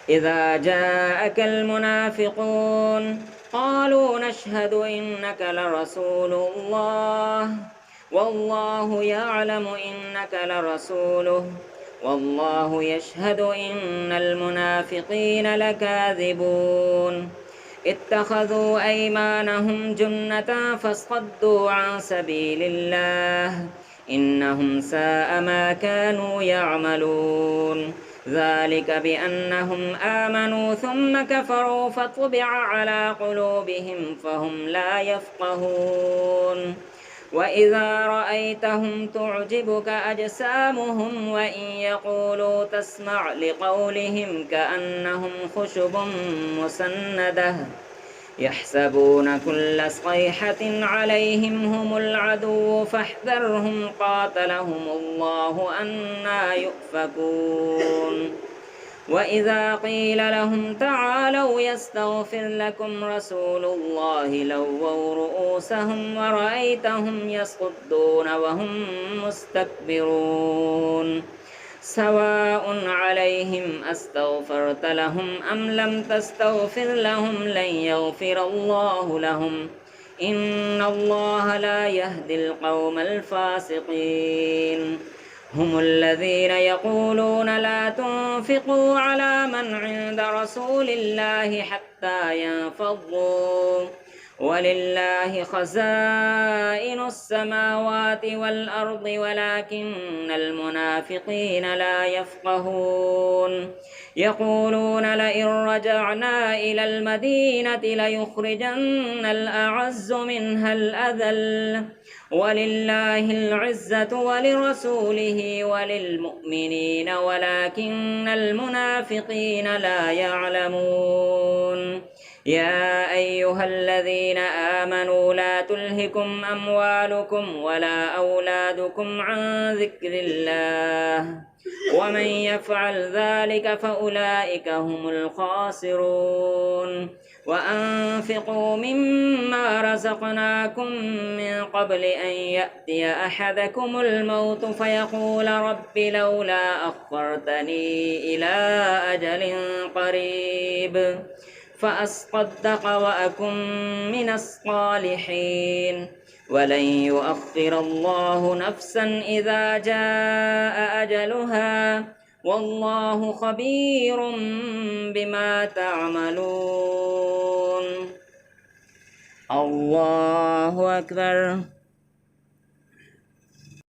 إذا جاءك المنافقون قالوا نشهد إنك لرسول الله والله يعلم إنك لرسوله والله يشهد إن المنافقين لكاذبون اتخذوا أيمانهم جنة فاصطدوا عن سبيل الله إنهم ساء ما كانوا يعملون ذلك بأنهم آمنوا ثم كفروا فطبع على قلوبهم فهم لا يفقهون وإذا رأيتهم تعجبك أجسامهم وإن يقولوا تسمع لقولهم كأنهم خشب مسندة يحسبون كل صيحة عليهم هم العدو فاحذرهم قاتلهم الله أنى يؤفكون وإذا قيل لهم تعالوا يستغفر لكم رسول الله لووا رؤوسهم ورأيتهم يصدون وهم مستكبرون سواء عليهم أستغفرت لهم أم لم تستغفر لهم لن يغفر الله لهم إن الله لا يهدي القوم الفاسقين هم الذين يقولون لا تنفقوا على من عند رسول الله حتى ينفضوا ولله خزائن السماوات والأرض ولكن المنافقين لا يفقهون يقولون لئن رجعنا إلى المدينة ليخرجن الأعز منها الأذل ولله العزة ولرسوله وللمؤمنين ولكن المنافقين لا يعلمون يا أيها الذين آمنوا لا تلهكم أموالكم ولا أولادكم عن ذكر الله ومن يفعل ذلك فأولئك هم الخاسرون وأنفقوا مما رزقناكم من قبل أن يأتي أحدكم الموت فيقول رب لولا أخرتني إلى أجل قريب فأصدق وأكن من الصالحين ولن يؤخر الله نفسا إذا جاء أجلها والله خبير بما تعملون الله أكبر.